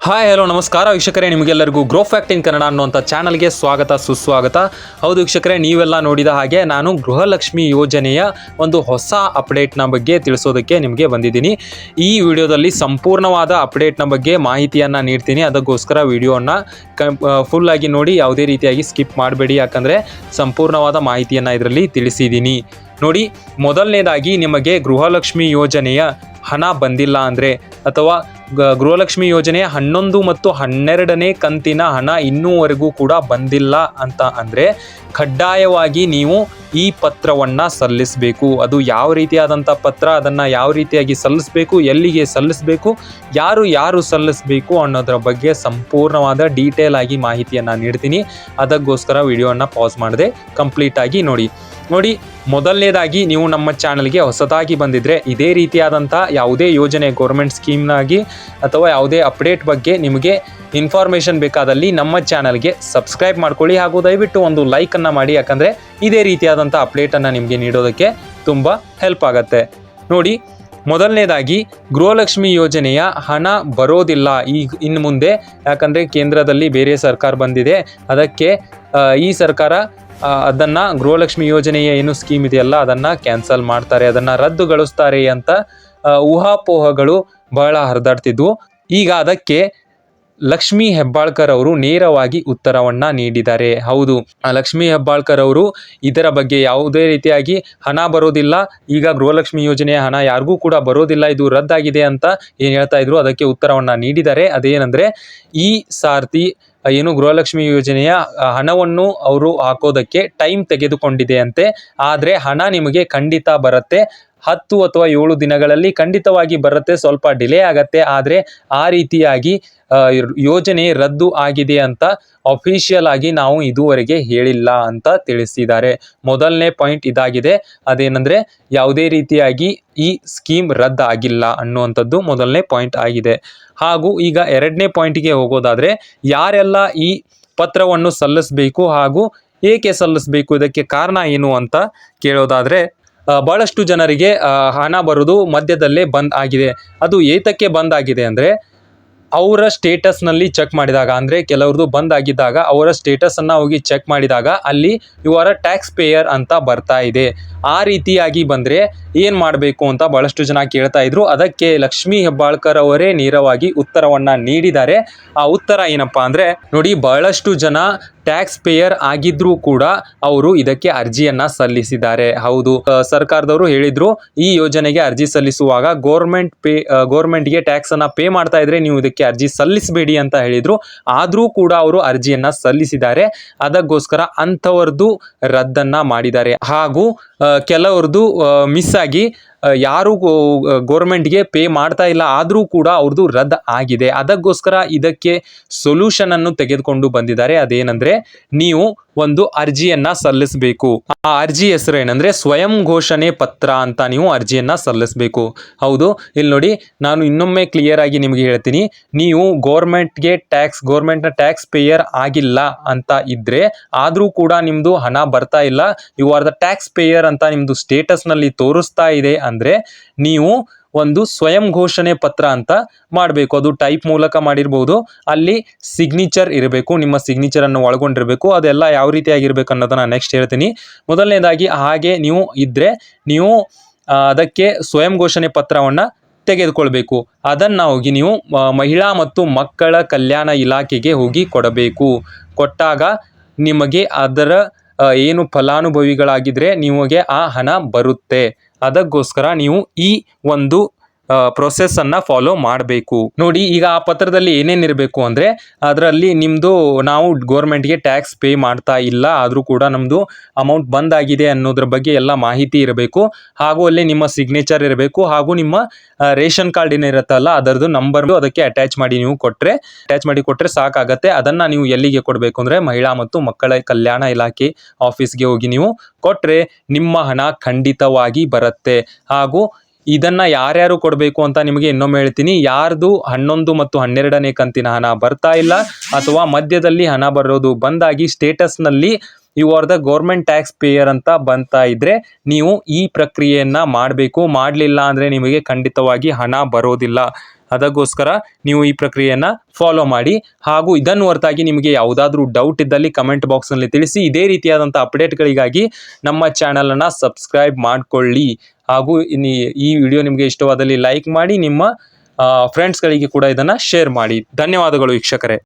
Hi hello ನಮಸ್ಕಾರ ವೀಕ್ಷಕರೇ, ನಿಮಗೆಲ್ಲರಿಗೂ ಗ್ರೋ ಫ್ಯಾಕ್ಟ್ ಇನ್ ಕನ್ನಡ ಅನ್ನುವಂಥ ಚಾನಲ್ಗೆ ಸ್ವಾಗತ ಸುಸ್ವಾಗತ. ಹೌದು ವೀಕ್ಷಕರೇ, ನೀವೆಲ್ಲ ನೋಡಿದ ಹಾಗೆ ನಾನು ಗೃಹಲಕ್ಷ್ಮಿ ಯೋಜನೆಯ ಒಂದು ಹೊಸ ಅಪ್ಡೇಟ್ನ ಬಗ್ಗೆ ತಿಳಿಸೋದಕ್ಕೆ ನಿಮಗೆ ಬಂದಿದ್ದೀನಿ. ಈ ವಿಡಿಯೋದಲ್ಲಿ ಸಂಪೂರ್ಣವಾದ ಅಪ್ಡೇಟ್ನ ಬಗ್ಗೆ ಮಾಹಿತಿಯನ್ನು ನೀಡ್ತೀನಿ. ಅದಕ್ಕೋಸ್ಕರ ವಿಡಿಯೋನ ಫುಲ್ಲಾಗಿ ನೋಡಿ, ಯಾವುದೇ ರೀತಿಯಾಗಿ ಸ್ಕಿಪ್ ಮಾಡಬೇಡಿ, ಯಾಕಂದರೆ ಸಂಪೂರ್ಣವಾದ ಮಾಹಿತಿಯನ್ನು ಇದರಲ್ಲಿ ತಿಳಿಸಿದ್ದೀನಿ. ನೋಡಿ, ಮೊದಲನೇದಾಗಿ ನಿಮಗೆ ಗೃಹಲಕ್ಷ್ಮಿ ಯೋಜನೆಯ ಹಣ ಬಂದಿಲ್ಲ ಅಂದರೆ ಅಥವಾ ಗೃಹಲಕ್ಷ್ಮಿ ಯೋಜನೆಯ 11 ಮತ್ತು 12ನೇ ಕಂತಿನ ಹಣ ಇನ್ನೂವರೆಗೂ ಕೂಡ ಬಂದಿಲ್ಲ ಅಂತ ಅಂದರೆ ಕಡ್ಡಾಯವಾಗಿ ನೀವು ಈ ಪತ್ರವನ್ನು ಸಲ್ಲಿಸಬೇಕು. ಅದು ಯಾವ ರೀತಿಯಾದಂಥ ಪತ್ರ, ಅದನ್ನು ಯಾವ ರೀತಿಯಾಗಿ ಸಲ್ಲಿಸಬೇಕು, ಎಲ್ಲಿಗೆ ಸಲ್ಲಿಸಬೇಕು, ಯಾರು ಸಲ್ಲಿಸಬೇಕು ಅನ್ನೋದರ ಬಗ್ಗೆ ಸಂಪೂರ್ಣವಾದ ಡೀಟೇಲ್ ಆಗಿ ಮಾಹಿತಿಯನ್ನು ನೀಡ್ತೀನಿ. ಅದಕ್ಕೋಸ್ಕರ ವಿಡಿಯೋನ ಪಾಸ್ ಮಾಡದೆ ಕಂಪ್ಲೀಟಾಗಿ ನೋಡಿ. ಮೊದಲನೇದಾಗಿ ನೀವು ನಮ್ಮ ಚಾನಲ್ಗೆ ಹೊಸದಾಗಿ ಬಂದಿದ್ದರೆ ಇದೇ ರೀತಿಯಾದಂಥ ಯಾವುದೇ ಯೋಜನೆ, ಗೌರ್ಮೆಂಟ್ ಸ್ಕೀಮ್ನಾಗಿ ಅಥವಾ ಯಾವುದೇ ಅಪ್ಡೇಟ್ ಬಗ್ಗೆ ನಿಮಗೆ ಇನ್ಫಾರ್ಮೇಷನ್ ಬೇಕಾದಲ್ಲಿ ನಮ್ಮ ಚಾನಲ್ಗೆ ಸಬ್ಸ್ಕ್ರೈಬ್ ಮಾಡ್ಕೊಳ್ಳಿ. ಹಾಗೂ ದಯವಿಟ್ಟು ಒಂದು ಲೈಕನ್ನು ಮಾಡಿ, ಯಾಕಂದರೆ ಇದೇ ರೀತಿಯಾದಂಥ ಅಪ್ಡೇಟನ್ನು ನಿಮಗೆ ನೀಡೋದಕ್ಕೆ ತುಂಬ ಹೆಲ್ಪ್ ಆಗುತ್ತೆ. ನೋಡಿ, ಮೊದಲನೇದಾಗಿ ಗೃಹಲಕ್ಷ್ಮಿ ಯೋಜನೆಯ ಹಣ ಬರೋದಿಲ್ಲ ಇನ್ನು ಮುಂದೆ, ಯಾಕಂದರೆ ಕೇಂದ್ರದಲ್ಲಿ ಬೇರೆ ಸರ್ಕಾರ ಬಂದಿದೆ. ಅದಕ್ಕೆ ಈ ಸರ್ಕಾರ ಅದನ್ನು ಗೃಹಲಕ್ಷ್ಮಿ ಯೋಜನೆಯ ಏನು ಸ್ಕೀಮ್ ಇದೆಯಲ್ಲ ಅದನ್ನು ಕ್ಯಾನ್ಸಲ್ ಮಾಡ್ತಾರೆ, ಅದನ್ನು ರದ್ದುಗೊಳಿಸ್ತಾರೆ ಅಂತ ಊಹಾಪೋಹಗಳು ಬಹಳ ಹರಿದಾಡ್ತಿದ್ವು. ಈಗ ಅದಕ್ಕೆ ಲಕ್ಷ್ಮೀ ಹೆಬ್ಬಾಳ್ಕರ್ ಅವರು ನೇರವಾಗಿ ಉತ್ತರವನ್ನು ನೀಡಿದ್ದಾರೆ. ಹೌದು, ಲಕ್ಷ್ಮೀ ಹೆಬ್ಬಾಳ್ಕರ್ ಅವರು ಇದರ ಬಗ್ಗೆ ಯಾವುದೇ ರೀತಿಯಾಗಿ ಹಣ ಬರೋದಿಲ್ಲ, ಈಗ ಗೃಹಲಕ್ಷ್ಮಿ ಯೋಜನೆಯ ಹಣ ಯಾರಿಗೂ ಕೂಡ ಬರೋದಿಲ್ಲ, ಇದು ರದ್ದಾಗಿದೆ ಅಂತ ಏನು ಹೇಳ್ತಾ ಇದ್ರು ಅದಕ್ಕೆ ಉತ್ತರವನ್ನು ನೀಡಿದ್ದಾರೆ. ಅದೇನೆಂದರೆ, ಈ ಸಾರ್ತಿ ಏನು ಗೃಹಲಕ್ಷ್ಮಿ ಯೋಜನೆಯ ಹಣವನ್ನು ಅವರು ಹಾಕೋದಕ್ಕೆ ಟೈಮ್ ತೆಗೆದುಕೊಂಡಿದೆ ಅಂತೆ. ಆದರೆ ಹಣ ನಿಮಗೆ ಖಂಡಿತ ಬರುತ್ತೆ, 10 ಅಥವಾ 7 ದಿನಗಳಲ್ಲಿ ಖಂಡಿತವಾಗಿ ಬರುತ್ತೆ. ಸ್ವಲ್ಪ ಡಿಲೇ ಆಗತ್ತೆ, ಆದರೆ ಆ ರೀತಿಯಾಗಿ ಯೋಜನೆ ರದ್ದು ಆಗಿದೆ ಅಂತ ಅಫಿಷಿಯಲ್ ಆಗಿ ನಾವು ಇದುವರೆಗೆ ಹೇಳಿಲ್ಲ ಅಂತ ತಿಳಿಸಿದ್ದಾರೆ. ಮೊದಲನೇ ಪಾಯಿಂಟ್ ಇದಾಗಿದೆ. ಅದೇನೆಂದರೆ, ಯಾವುದೇ ರೀತಿಯಾಗಿ ಈ ಸ್ಕೀಮ್ ರದ್ದು ಆಗಿಲ್ಲ ಅನ್ನುವಂಥದ್ದು ಮೊದಲನೇ ಪಾಯಿಂಟ್ ಆಗಿದೆ. ಹಾಗೂ ಈಗ ಎರಡನೇ ಪಾಯಿಂಟ್ಗೆ ಹೋಗೋದಾದರೆ, ಯಾರೆಲ್ಲ ಈ ಪತ್ರವನ್ನು ಸಲ್ಲಿಸಬೇಕು ಹಾಗೂ ಏಕೆ ಸಲ್ಲಿಸಬೇಕು, ಇದಕ್ಕೆ ಕಾರಣ ಏನು ಅಂತ ಕೇಳೋದಾದರೆ, ಭಾಳಷ್ಟು ಜನರಿಗೆ ಹಣ ಬರೋದು ಮಧ್ಯದಲ್ಲೇ ಬಂದ್ ಆಗಿದೆ. ಅದು ಏತಕ್ಕೆ ಬಂದ್ ಆಗಿದೆ ಅಂದರೆ, ಅವರ ಸ್ಟೇಟಸ್ನಲ್ಲಿ ಚೆಕ್ ಮಾಡಿದಾಗ, ಅಂದರೆ ಕೆಲವ್ರದ್ದು ಬಂದ್ ಆಗಿದ್ದಾಗ ಅವರ ಸ್ಟೇಟಸನ್ನು ಹೋಗಿ ಚೆಕ್ ಮಾಡಿದಾಗ ಅಲ್ಲಿ ಇವರ ಟ್ಯಾಕ್ಸ್ ಪೇಯರ್ ಅಂತ ಬರ್ತಾ ಇದೆ. ಆ ರೀತಿಯಾಗಿ ಬಂದರೆ ಏನು ಮಾಡಬೇಕು ಅಂತ ಭಾಳಷ್ಟು ಜನ ಕೇಳ್ತಾ ಇದ್ರು. ಅದಕ್ಕೆ ಲಕ್ಷ್ಮೀ ಹೆಬ್ಬಾಳ್ಕರ್ ಅವರೇ ನೇರವಾಗಿ ಉತ್ತರವನ್ನು ನೀಡಿದ್ದಾರೆ. ಆ ಉತ್ತರ ಏನಪ್ಪ ಅಂದರೆ, ನೋಡಿ, ಬಹಳಷ್ಟು ಜನ ಟ್ಯಾಕ್ಸ್ ಪೇಯರ್ ಆಗಿದ್ರೂ ಕೂಡ ಅವರು ಇದಕ್ಕೆ ಅರ್ಜಿಯನ್ನು ಸಲ್ಲಿಸಿದ್ದಾರೆ. ಹೌದು, ಸರ್ಕಾರದವರು ಹೇಳಿದ್ರು, ಈ ಯೋಜನೆಗೆ ಅರ್ಜಿ ಸಲ್ಲಿಸುವಾಗ ಗೌರ್ಮೆಂಟ್ಗೆ ಟ್ಯಾಕ್ಸನ್ನು ಪೇ ಮಾಡ್ತಾ ಇದ್ರೆ ನೀವು ಇದಕ್ಕೆ ಅರ್ಜಿ ಸಲ್ಲಿಸಬೇಡಿ ಅಂತ ಹೇಳಿದ್ರು. ಆದರೂ ಕೂಡ ಅವರು ಅರ್ಜಿಯನ್ನು ಸಲ್ಲಿಸಿದ್ದಾರೆ. ಅದಕ್ಕೋಸ್ಕರ ಅಂಥವ್ರದ್ದು ರದ್ದನ್ನು ಮಾಡಿದ್ದಾರೆ. ಹಾಗೂ ಕೆಲವ್ರದ್ದು ಮಿಸ್ ಆಗಿ ಯಾರು ಗೌರ್ಮೆಂಟ್ಗೆ ಪೇ ಮಾಡ್ತಾ ಇಲ್ಲ, ಆದರೂ ಕೂಡ ಅವ್ರದ್ದು ರದ್ದು ಆಗಿದೆ. ಅದಕ್ಕೋಸ್ಕರ ಇದಕ್ಕೆ ಸೊಲ್ಯೂಷನನ್ನು ತೆಗೆದುಕೊಂಡು ಬಂದಿದ್ದಾರೆ. ಅದೇನೆಂದರೆ, ನೀವು ಒಂದು ಅರ್ಜಿಯನ್ನು ಸಲ್ಲಿಸಬೇಕು. ಆ ಅರ್ಜಿ ಹೆಸರು ಏನಂದರೆ ಸ್ವಯಂ ಘೋಷಣೆ ಪತ್ರ ಅಂತ ನೀವು ಅರ್ಜಿಯನ್ನು ಸಲ್ಲಿಸಬೇಕು. ಹೌದು, ಇಲ್ಲಿ ನೋಡಿ, ನಾನು ಇನ್ನೊಮ್ಮೆ ಕ್ಲಿಯರ್ ಆಗಿ ನಿಮಗೆ ಹೇಳ್ತೀನಿ. ನೀವು ಗೌರ್ಮೆಂಟ್ನ ಟ್ಯಾಕ್ಸ್ ಪೇಯರ್ ಆಗಿಲ್ಲ ಅಂತ ಇದ್ದರೆ, ಆದರೂ ಕೂಡ ನಿಮ್ಮದು ಹಣ ಬರ್ತಾ ಇಲ್ಲ, you are the tax pair ಅಂತ ನಿಮ್ಮದು ಸ್ಟೇಟಸ್ನಲ್ಲಿ ತೋರಿಸ್ತಾ ಇದೆ ಅಂದರೆ ನೀವು ಒಂದು ಸ್ವಯಂ ಘೋಷಣೆ ಪತ್ರ ಅಂತ ಮಾಡಬೇಕು. ಅದು ಟೈಪ್ ಮೂಲಕ ಮಾಡಿರ್ಬೋದು, ಅಲ್ಲಿ ಸಿಗ್ನೇಚರ್ ಇರಬೇಕು, ನಿಮ್ಮ ಸಿಗ್ನೇಚರನ್ನು ಒಳಗೊಂಡಿರಬೇಕು. ಅದೆಲ್ಲ ಯಾವ ರೀತಿಯಾಗಿರ್ಬೇಕು ಅನ್ನೋದನ್ನು ನೆಕ್ಸ್ಟ್ ಹೇಳ್ತೀನಿ. ಮೊದಲನೇದಾಗಿ ಹಾಗೆ ನೀವು ಇದ್ದರೆ ನೀವು ಅದಕ್ಕೆ ಸ್ವಯಂ ಘೋಷಣೆ ಪತ್ರವನ್ನು ತೆಗೆದುಕೊಳ್ಬೇಕು. ಅದನ್ನು ಹೋಗಿ ನೀವು ಮಹಿಳಾ ಮತ್ತು ಮಕ್ಕಳ ಕಲ್ಯಾಣ ಇಲಾಖೆಗೆ ಹೋಗಿ ಕೊಡಬೇಕು. ಕೊಟ್ಟಾಗ ನಿಮಗೆ ಅದರ ಏನು ಫಲಾನುಭವಿಗಳಾಗಿದ್ದರೆ ನಿಮಗೆ ಆ ಹಣ ಬರುತ್ತೆ. ಅದಕ್ಕೋಸ್ಕರ ನೀವು ಈ ಒಂದು ಪ್ರೊಸೆಸ್ಸನ್ನು ಫಾಲೋ ಮಾಡಬೇಕು. ನೋಡಿ, ಈಗ ಆ ಪತ್ರದಲ್ಲಿ ಏನೇನಿರಬೇಕು ಅಂದರೆ, ಅದರಲ್ಲಿ ನಿಮ್ಮದು ನಾವು ಗೌರ್ಮೆಂಟ್ಗೆ ಟ್ಯಾಕ್ಸ್ ಪೇ ಮಾಡ್ತಾ ಇಲ್ಲ, ಆದರೂ ಕೂಡ ನಮ್ಮದು ಅಮೌಂಟ್ ಬಂದಾಗಿದೆ ಅನ್ನೋದ್ರ ಬಗ್ಗೆ ಎಲ್ಲ ಮಾಹಿತಿ ಇರಬೇಕು. ಹಾಗೂ ಅಲ್ಲಿ ನಿಮ್ಮ ಸಿಗ್ನೇಚರ್ ಇರಬೇಕು. ಹಾಗೂ ನಿಮ್ಮ ರೇಷನ್ ಕಾರ್ಡ್ ಏನಿರುತ್ತಲ್ಲ ಅದರದ್ದು ನಂಬರ್ ಅದಕ್ಕೆ ಅಟ್ಯಾಚ್ ಮಾಡಿ ಕೊಟ್ಟರೆ ಸಾಕಾಗತ್ತೆ. ಅದನ್ನು ನೀವು ಎಲ್ಲಿಗೆ ಕೊಡಬೇಕು ಅಂದರೆ, ಮಹಿಳಾ ಮತ್ತು ಮಕ್ಕಳ ಕಲ್ಯಾಣ ಇಲಾಖೆ ಆಫೀಸ್ಗೆ ಹೋಗಿ ನೀವು ಕೊಟ್ಟರೆ ನಿಮ್ಮ ಹಣ ಖಂಡಿತವಾಗಿ ಬರುತ್ತೆ. ಹಾಗೂ ಇದನ್ನು ಯಾರ್ಯಾರು ಕೊಡಬೇಕು ಅಂತ ನಿಮಗೆ ಇನ್ನೊಮ್ಮೆ ಹೇಳ್ತೀನಿ. ಯಾರ್ದು 11 ಮತ್ತು 12ನೇ ಕಂತಿನ ಹಣ ಬರ್ತಾ ಇಲ್ಲ ಅಥವಾ ಮಧ್ಯದಲ್ಲಿ ಹಣ ಬರೋದು ಬಂದಾಗಿ ಸ್ಟೇಟಸ್ನಲ್ಲಿ you are the government tax pair ಅಂತ ಬಂತಾ ಇದ್ದರೆ ನೀವು ಈ ಪ್ರಕ್ರಿಯೆಯನ್ನು ಮಾಡಬೇಕು. ಮಾಡಲಿಲ್ಲ ಅಂದರೆ ನಿಮಗೆ ಖಂಡಿತವಾಗಿ ಹಣ ಬರೋದಿಲ್ಲ. ಅದಕ್ಕೋಸ್ಕರ ನೀವು ಈ ಪ್ರಕ್ರಿಯೆಯನ್ನು ಫಾಲೋ ಮಾಡಿ. ಹಾಗೂ ಇದನ್ನು ಹೊರತಾಗಿ ನಿಮಗೆ ಯಾವುದಾದ್ರೂ ಡೌಟ್ ಇದ್ದಲ್ಲಿ ಕಮೆಂಟ್ ಬಾಕ್ಸ್ನಲ್ಲಿ ತಿಳಿಸಿ. ಇದೇ ರೀತಿಯಾದಂಥ ಅಪ್ಡೇಟ್ಗಳಿಗಾಗಿ ನಮ್ಮ ಚಾನಲನ್ನು ಸಬ್ಸ್ಕ್ರೈಬ್ ಮಾಡಿಕೊಳ್ಳಿ. ಹಾಗೂ ಈ ವಿಡಿಯೋ ನಿಮಗೆ ಇಷ್ಟವಾದಲ್ಲಿ ಲೈಕ್ ಮಾಡಿ, ನಿಮ್ಮ ಫ್ರೆಂಡ್ಸ್ಗಳಿಗೆ ಕೂಡ ಇದನ್ನು ಶೇರ್ ಮಾಡಿ. ಧನ್ಯವಾದಗಳು ವೀಕ್ಷಕರೇ.